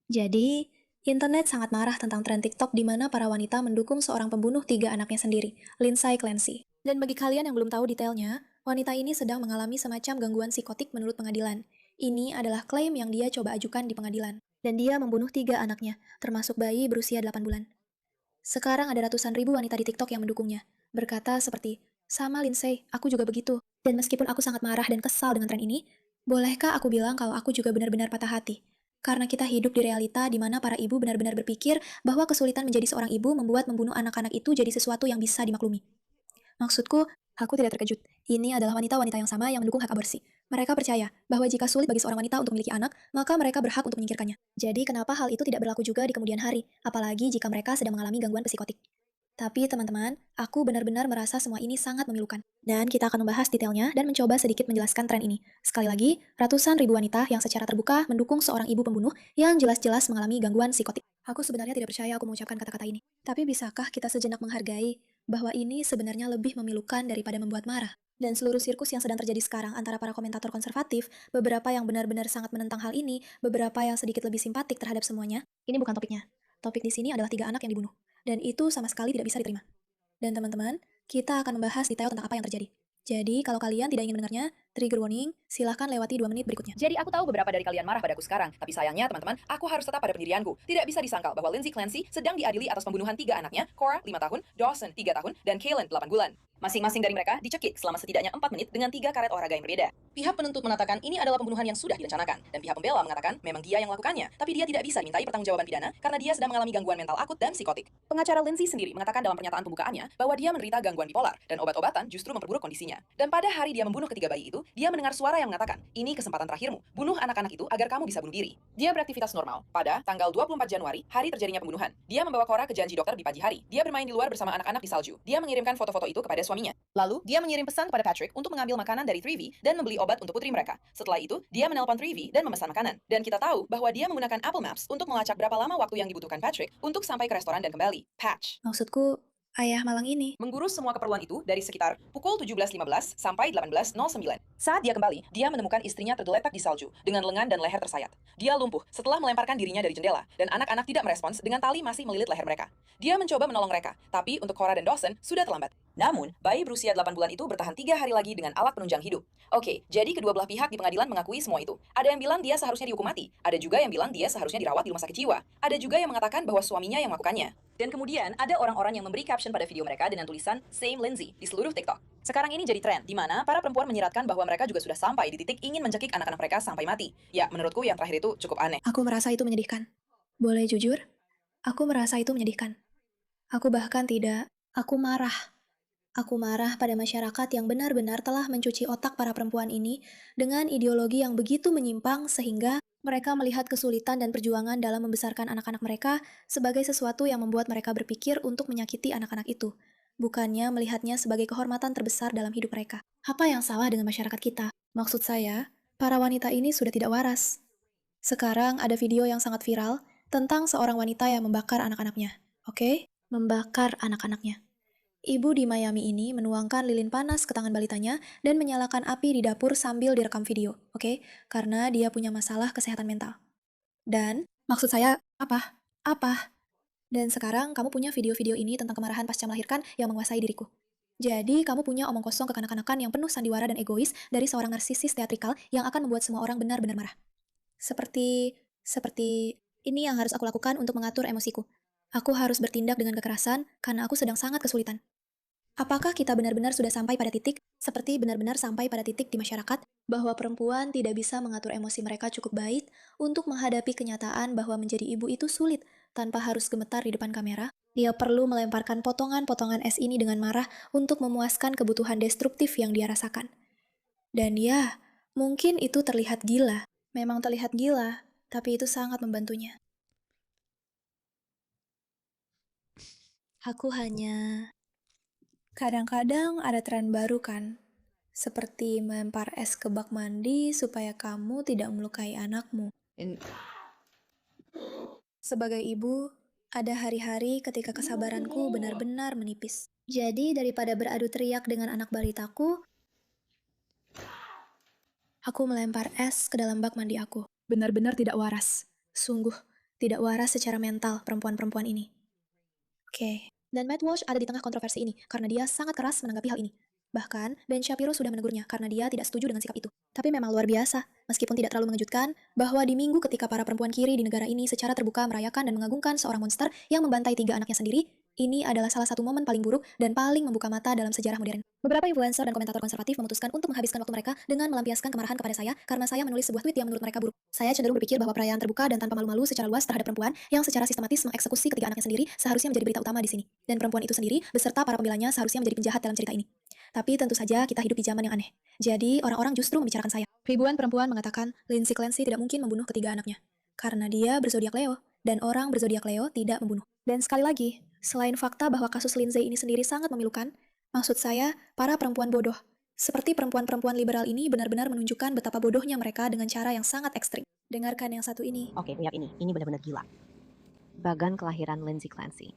Jadi, internet sangat marah tentang tren TikTok di mana para wanita mendukung seorang pembunuh tiga anaknya sendiri, Lindsay Clancy. Dan bagi kalian yang belum tahu detailnya, wanita ini sedang mengalami semacam gangguan psikotik menurut pengadilan. Ini adalah klaim yang dia coba ajukan di pengadilan. Dan dia membunuh tiga anaknya, termasuk bayi berusia 8 bulan. Sekarang ada ratusan ribu wanita di TikTok yang mendukungnya, berkata seperti, sama Lindsay, aku juga begitu. Dan meskipun aku sangat marah dan kesal dengan tren ini, bolehkah aku bilang kalau aku juga benar-benar patah hati? Karena kita hidup di realita di mana para ibu benar-benar berpikir bahwa kesulitan menjadi seorang ibu membuat membunuh anak-anak itu jadi sesuatu yang bisa dimaklumi. Maksudku, aku tidak terkejut. Ini adalah wanita-wanita yang sama yang mendukung hak aborsi. Mereka percaya bahwa jika sulit bagi seorang wanita untuk memiliki anak, maka mereka berhak untuk menyingkirkannya. Jadi kenapa hal itu tidak berlaku juga di kemudian hari, apalagi jika mereka sedang mengalami gangguan psikotik? Tapi teman-teman, aku benar-benar merasa semua ini sangat memilukan. Dan kita akan membahas detailnya dan mencoba sedikit menjelaskan tren ini. Sekali lagi, ratusan ribu wanita yang secara terbuka mendukung seorang ibu pembunuh yang jelas-jelas mengalami gangguan psikotik. Aku sebenarnya tidak percaya aku mengucapkan kata-kata ini. Tapi bisakah kita sejenak menghargai bahwa ini sebenarnya lebih memilukan daripada membuat marah? Dan seluruh sirkus yang sedang terjadi sekarang antara para komentator konservatif, beberapa yang benar-benar sangat menentang hal ini, beberapa yang sedikit lebih simpatik terhadap semuanya, ini bukan topiknya. Topik di sini adalah tiga anak yang dibunuh. Dan itu sama sekali tidak bisa diterima. Dan teman-teman, kita akan membahas detail tentang apa yang terjadi. Jadi, kalau kalian tidak ingin mendengarnya, trigger warning, silahkan lewati 2 menit berikutnya. Jadi aku tahu beberapa dari kalian marah padaku sekarang, tapi sayangnya teman-teman, aku harus tetap pada pendirianku. Tidak bisa disangkal bahwa Lindsay Clancy sedang diadili atas pembunuhan tiga anaknya, Cora 5 tahun, Dawson 3 tahun, dan Kaylin 8 bulan. Masing-masing dari mereka dicekik selama setidaknya 4 menit dengan 3 karet olahraga yang berbeda. Pihak penuntut mengatakan ini adalah pembunuhan yang sudah direncanakan, dan pihak pembela mengatakan memang dia yang melakukannya, tapi dia tidak bisa dimintai pertanggungjawaban pidana karena dia sedang mengalami gangguan mental akut dan psikotik. Pengacara Lindsay sendiri mengatakan dalam pernyataan pembukaannya bahwa dia menderita gangguan bipolar, dan obat-obatan justru memperburuk kondisinya. Dan pada hari dia membunuh ketiga bayi itu, dia mendengar suara yang mengatakan, ini kesempatan terakhirmu, bunuh anak-anak itu agar kamu bisa bunuh diri. Dia beraktivitas normal. Pada tanggal 24 Januari, hari terjadinya pembunuhan. Dia membawa Cora ke janji dokter di pagi hari. Dia bermain di luar bersama anak-anak di salju. Dia mengirimkan foto-foto itu kepada suaminya. Lalu, dia mengirim pesan kepada Patrick untuk mengambil makanan dari 3V dan membeli obat untuk putri mereka. Setelah itu, dia menelpon 3V dan memesan makanan. Dan kita tahu bahwa dia menggunakan Apple Maps untuk melacak berapa lama waktu yang dibutuhkan Patrick untuk sampai ke restoran dan kembali. Patch Maksudku, ayah malang ini. mengurus semua keperluan itu dari sekitar pukul 17.15 sampai 18.09. Saat dia kembali, dia menemukan istrinya tergeletak di salju dengan lengan dan leher tersayat. Dia lumpuh setelah melemparkan dirinya dari jendela, dan anak-anak tidak merespons dengan tali masih melilit leher mereka. Dia mencoba menolong mereka, tapi untuk Cora dan Dawson sudah terlambat. Namun, bayi berusia 8 bulan itu bertahan 3 hari lagi dengan alat penunjang hidup. Oke, jadi kedua belah pihak di pengadilan mengakui semua itu. Ada yang bilang dia seharusnya dihukum mati. Ada juga yang bilang dia seharusnya dirawat di rumah sakit jiwa. Ada juga yang mengatakan bahwa suaminya yang melakukannya. Dan kemudian ada orang-orang yang memberi caption pada video mereka dengan tulisan Same Lindsay di seluruh TikTok. Sekarang ini jadi tren, di mana para perempuan menyiratkan bahwa mereka juga sudah sampai di titik ingin mencekik anak-anak mereka sampai mati. Ya, menurutku yang terakhir itu cukup aneh. Aku merasa itu menyedihkan. Boleh jujur? Aku merasa itu menyedihkan. Aku bahkan tidak, aku marah. Aku marah pada masyarakat yang benar-benar telah mencuci otak para perempuan ini dengan ideologi yang begitu menyimpang sehingga mereka melihat kesulitan dan perjuangan dalam membesarkan anak-anak mereka sebagai sesuatu yang membuat mereka berpikir untuk menyakiti anak-anak itu, bukannya melihatnya sebagai kehormatan terbesar dalam hidup mereka. Apa yang salah dengan masyarakat kita? Maksud saya, para wanita ini sudah tidak waras. Sekarang ada video yang sangat viral tentang seorang wanita yang membakar anak-anaknya. Oke? Membakar anak-anaknya. Ibu di Miami ini menuangkan lilin panas ke tangan balitanya dan menyalakan api di dapur sambil direkam video, oke? Karena dia punya masalah kesehatan mental. Dan, maksud saya, apa? Apa? Dan sekarang kamu punya video-video ini tentang kemarahan pasca melahirkan yang menguasai diriku. Jadi, kamu punya omong kosong kekanak-kanakan yang penuh sandiwara dan egois dari seorang narsisis teatrikal yang akan membuat semua orang benar-benar marah. Seperti, ini yang harus aku lakukan untuk mengatur emosiku. Aku harus bertindak dengan kekerasan karena aku sedang sangat kesulitan. Apakah kita benar-benar sudah sampai pada titik, seperti benar-benar sampai pada titik di masyarakat, bahwa perempuan tidak bisa mengatur emosi mereka cukup baik untuk menghadapi kenyataan bahwa menjadi ibu itu sulit tanpa harus gemetar di depan kamera? Dia perlu melemparkan potongan-potongan es ini dengan marah untuk memuaskan kebutuhan destruktif yang dia rasakan. Dan ya, mungkin itu terlihat gila. Memang terlihat gila, tapi itu sangat membantunya. Aku hanya kadang-kadang ada tren baru kan, seperti melempar es ke bak mandi supaya kamu tidak melukai anakmu. Sebagai ibu, ada hari-hari ketika kesabaranku benar-benar menipis. Jadi daripada beradu teriak dengan anak balitaku, aku melempar es ke dalam bak mandi aku. Benar-benar tidak waras. Sungguh, Tidak waras secara mental perempuan-perempuan ini. Oke. Dan Matt Walsh ada di tengah kontroversi ini karena dia sangat keras menanggapi hal ini. Bahkan, Ben Shapiro sudah menegurnya karena dia tidak setuju dengan sikap itu. Tapi memang luar biasa, meskipun tidak terlalu mengejutkan, bahwa di minggu ketika para perempuan kiri di negara ini secara terbuka merayakan dan mengagungkan seorang monster yang membantai 3 anaknya sendiri, ini adalah salah satu momen paling buruk dan paling membuka mata dalam sejarah modern. Beberapa influencer dan komentator konservatif memutuskan untuk menghabiskan waktu mereka dengan melampiaskan kemarahan kepada saya karena saya menulis sebuah tweet yang menurut mereka buruk. Saya cenderung berpikir bahwa perayaan terbuka dan tanpa malu-malu secara luas terhadap perempuan yang secara sistematis mengeksekusi ketiga anaknya sendiri seharusnya menjadi berita utama di sini. Dan perempuan itu sendiri beserta para pembelanya seharusnya menjadi penjahat dalam cerita ini. Tapi tentu saja kita hidup di zaman yang aneh. Jadi orang-orang justru membicarakan saya. Ribuan perempuan mengatakan Lindsay Clancy tidak mungkin membunuh ketiga anaknya. Karena dia berzodiak Leo, dan orang berzodiak Leo tidak membunuh. Dan sekali lagi, selain fakta bahwa kasus Lindsay ini sendiri sangat memilukan, maksud saya, para perempuan bodoh. Seperti perempuan-perempuan liberal ini benar-benar menunjukkan betapa bodohnya mereka dengan cara yang sangat ekstrim. Dengarkan yang satu ini. Oke, lihat ini. Ini benar-benar gila. Bagan kelahiran Lindsay Clancy.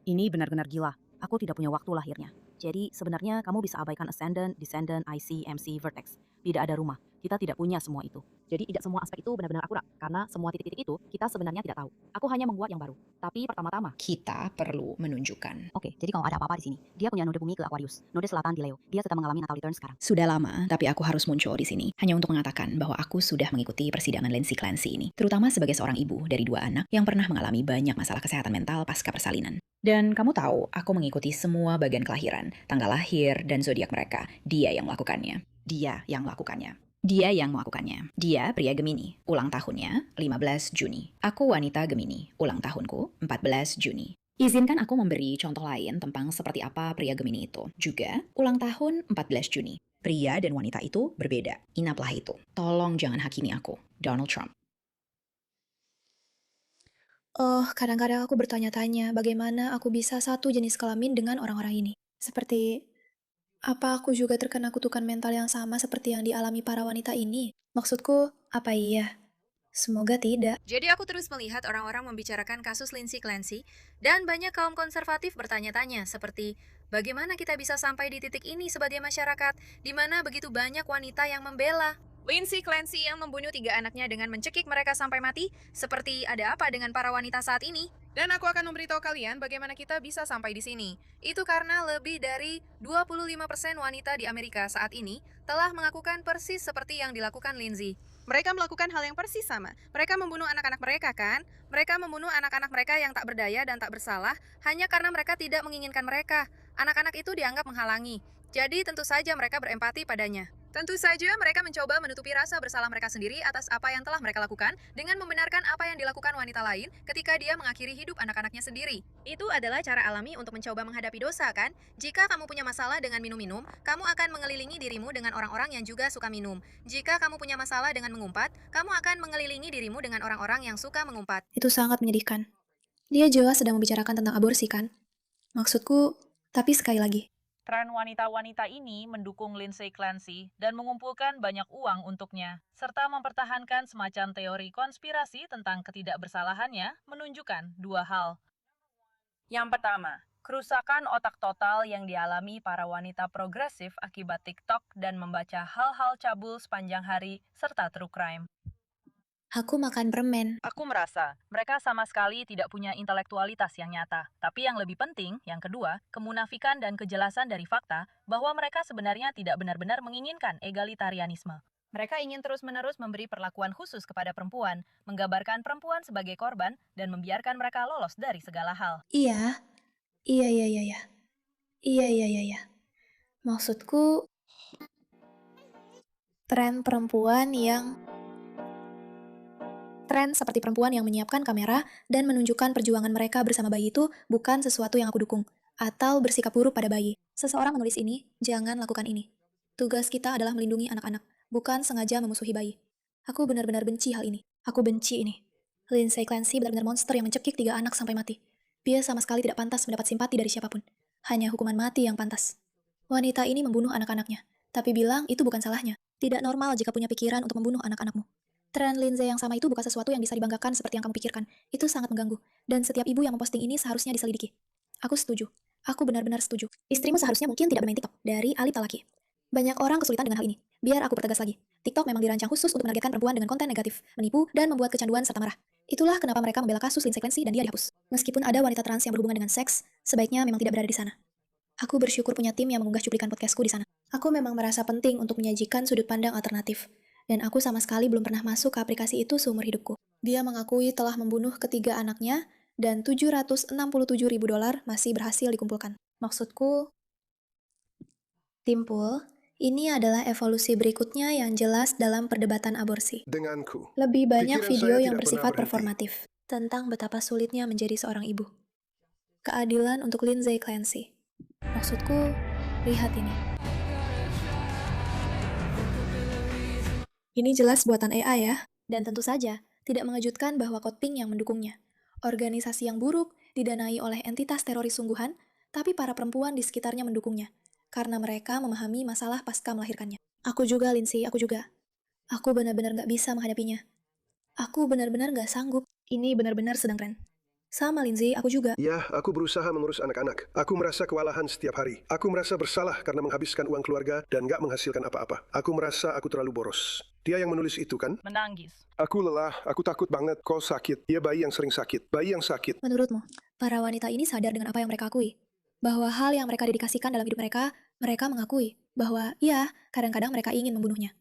Ini benar-benar gila. Aku tidak punya waktu lahirnya. Jadi sebenarnya kamu bisa abaikan ascendant, descendant, IC, MC, vertex. Tidak ada rumah. Kita tidak punya semua itu. Jadi tidak semua aspek itu benar-benar akurat. Karena semua titik-titik itu kita sebenarnya tidak tahu. Aku hanya membuat yang baru. Tapi pertama-tama, Kita perlu menunjukkan. oke, jadi kalau ada apa-apa di sini. Dia punya node bumi ke Aquarius. Node selatan di Leo. Dia sedang mengalami natal return sekarang. Sudah lama, tapi aku harus muncul di sini hanya untuk mengatakan bahwa aku sudah mengikuti persidangan Lindsay Clancy ini, terutama sebagai seorang ibu dari 2 anak yang pernah mengalami banyak masalah kesehatan mental pasca persalinan. Dan kamu tahu, aku mengikuti semua bagian kelahiran, tanggal lahir, dan zodiak mereka. Dia yang melakukannya. Dia yang melakukannya. Dia yang melakukannya. Dia pria Gemini, ulang tahunnya 15 Juni. Aku wanita Gemini, ulang tahunku 14 Juni. Izinkan aku memberi contoh lain tentang seperti apa pria Gemini itu. Juga ulang tahun 14 Juni. Pria dan wanita itu berbeda. Inaplah itu. Tolong jangan hakimi aku. Donald Trump. Oh, kadang-kadang aku bertanya-tanya bagaimana aku bisa satu jenis kelamin dengan orang-orang ini. Seperti, apa aku juga terkena kutukan mental yang sama seperti yang dialami para wanita ini? Maksudku, apa iya? Semoga tidak. Jadi aku terus melihat orang-orang membicarakan kasus Lindsay Clancy, dan banyak kaum konservatif bertanya-tanya, seperti, bagaimana kita bisa sampai di titik ini sebagai masyarakat, di mana begitu banyak wanita yang membela? Lindsay Clancy yang membunuh 3 anaknya dengan mencekik mereka sampai mati, seperti ada apa dengan para wanita saat ini? Dan aku akan memberitahu kalian bagaimana kita bisa sampai di sini. Itu karena lebih dari 25% wanita di Amerika saat ini telah melakukan persis seperti yang dilakukan Lindsay. Mereka melakukan hal yang persis sama. Mereka membunuh anak-anak mereka, kan? Mereka membunuh anak-anak mereka yang tak berdaya dan tak bersalah hanya karena mereka tidak menginginkan mereka. Anak-anak itu dianggap menghalangi. Jadi tentu saja mereka berempati padanya. Tentu saja mereka mencoba menutupi rasa bersalah mereka sendiri atas apa yang telah mereka lakukan dengan membenarkan apa yang dilakukan wanita lain ketika dia mengakhiri hidup anak-anaknya sendiri. Itu adalah cara alami untuk mencoba menghadapi dosa, kan? Jika kamu punya masalah dengan minum-minum, kamu akan mengelilingi dirimu dengan orang-orang yang juga suka minum. Jika kamu punya masalah dengan mengumpat, kamu akan mengelilingi dirimu dengan orang-orang yang suka mengumpat. Itu sangat menyedihkan. Dia jelas sedang membicarakan tentang aborsi, kan? Maksudku, tapi sekali lagi, Tren wanita-wanita ini mendukung Lindsay Clancy dan mengumpulkan banyak uang untuknya, serta mempertahankan semacam teori konspirasi tentang ketidakbersalahannya menunjukkan 2 hal. Yang pertama, kerusakan otak total yang dialami para wanita progresif akibat TikTok dan membaca hal-hal cabul sepanjang hari, serta true crime. aku makan permen. Aku merasa mereka sama sekali tidak punya intelektualitas yang nyata. Tapi yang lebih penting, yang kedua, kemunafikan dan kejelasan dari fakta bahwa mereka sebenarnya tidak benar-benar menginginkan egalitarianisme. Mereka ingin terus-menerus memberi perlakuan khusus kepada perempuan, menggambarkan perempuan sebagai korban, dan membiarkan mereka lolos dari segala hal. Iya, iya, iya, iya, iya. Iya, iya, iya, iya. Maksudku, tren perempuan yang... Tren seperti perempuan yang menyiapkan kamera dan menunjukkan perjuangan mereka bersama bayi itu bukan sesuatu yang aku dukung, atau bersikap buruk pada bayi. Seseorang menulis ini, jangan lakukan ini. Tugas kita adalah melindungi anak-anak, bukan sengaja memusuhi bayi. Aku benar-benar benci hal ini. Aku benci ini. Lindsay Clancy benar-benar monster yang mencekik 3 anak sampai mati. Dia sama sekali tidak pantas mendapat simpati dari siapapun. Hanya hukuman mati yang pantas. Wanita ini membunuh anak-anaknya, tapi bilang itu bukan salahnya. Tidak normal jika punya pikiran untuk membunuh anak-anakmu. Tren Lindsay yang sama itu bukan sesuatu yang bisa dibanggakan seperti yang kamu pikirkan. Itu sangat mengganggu. Dan setiap ibu yang memposting ini seharusnya diselidiki. Aku setuju. Aku benar-benar setuju. Istrimu seharusnya mungkin tidak bermain TikTok dari Ali Talaki. Banyak orang kesulitan dengan hal ini. Biar aku pertegas lagi, TikTok memang dirancang khusus untuk menargetkan perempuan dengan konten negatif, menipu, dan membuat kecanduan serta marah. Itulah kenapa mereka membela kasus Lindsay Clancy dan dia dihapus. Meskipun ada wanita trans yang berhubungan dengan seks, sebaiknya memang tidak berada di sana. Aku bersyukur punya tim yang mengunggah cuplikan podcastku di sana. Aku memang merasa penting untuk menyajikan sudut pandang alternatif. Dan aku sama sekali belum pernah masuk ke aplikasi itu seumur hidupku. Dia mengakui telah membunuh ketiga anaknya, dan $767.000 masih berhasil dikumpulkan. Maksudku, Timpul, ini adalah evolusi berikutnya yang jelas dalam perdebatan aborsi. Denganku. Lebih banyak Pikiran video saya yang tidak bersifat pernah berhenti. performatif tentang betapa sulitnya menjadi seorang ibu. Keadilan untuk Lindsay Clancy. Maksudku, lihat ini. Ini jelas buatan AI ya, dan tentu saja tidak mengejutkan bahwa Code Pink yang mendukungnya. Organisasi yang buruk, didanai oleh entitas teroris sungguhan, tapi para perempuan di sekitarnya mendukungnya, karena mereka memahami masalah pasca melahirkannya. Aku juga, Lindsay, aku juga. Aku benar-benar gak bisa menghadapinya. Aku benar-benar gak sanggup. Ini benar-benar sedang keren. Sama, Lindsay, aku juga. Ya, aku berusaha mengurus anak-anak. Aku merasa kewalahan setiap hari. Aku merasa bersalah karena menghabiskan uang keluarga dan gak menghasilkan apa-apa. Aku merasa aku terlalu boros. Dia yang menulis itu kan? Menangis. Aku lelah, aku takut banget. Kau sakit. Dia bayi yang sering sakit. Bayi yang sakit. Menurutmu, para wanita ini sadar dengan apa yang mereka akui? Bahwa hal yang mereka dedikasikan dalam hidup mereka, mereka mengakui bahwa ya, kadang-kadang mereka ingin membunuhnya.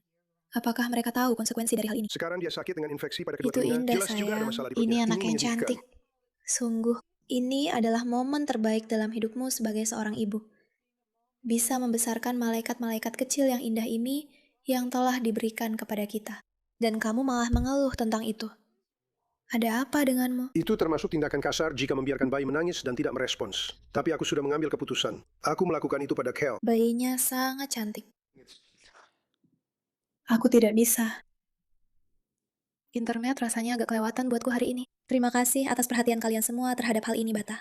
Apakah mereka tahu konsekuensi dari hal ini? Sekarang dia sakit dengan infeksi pada kedua Itu telinga. indah, Jelas juga ada sayang. masalah di perutnya. Ini anak yang menyedihkan. cantik. Sungguh, ini adalah momen terbaik dalam hidupmu sebagai seorang ibu. Bisa membesarkan malaikat-malaikat kecil yang indah ini yang telah diberikan kepada kita. Dan kamu malah mengeluh tentang itu. Ada apa denganmu? Itu termasuk tindakan kasar jika membiarkan bayi menangis dan tidak merespons. Tapi aku sudah mengambil keputusan. Aku melakukan itu pada Kel. Bayinya sangat cantik. Aku tidak bisa. Internet rasanya agak kelewatan buatku hari ini. Terima kasih atas perhatian kalian semua terhadap hal ini, Bata.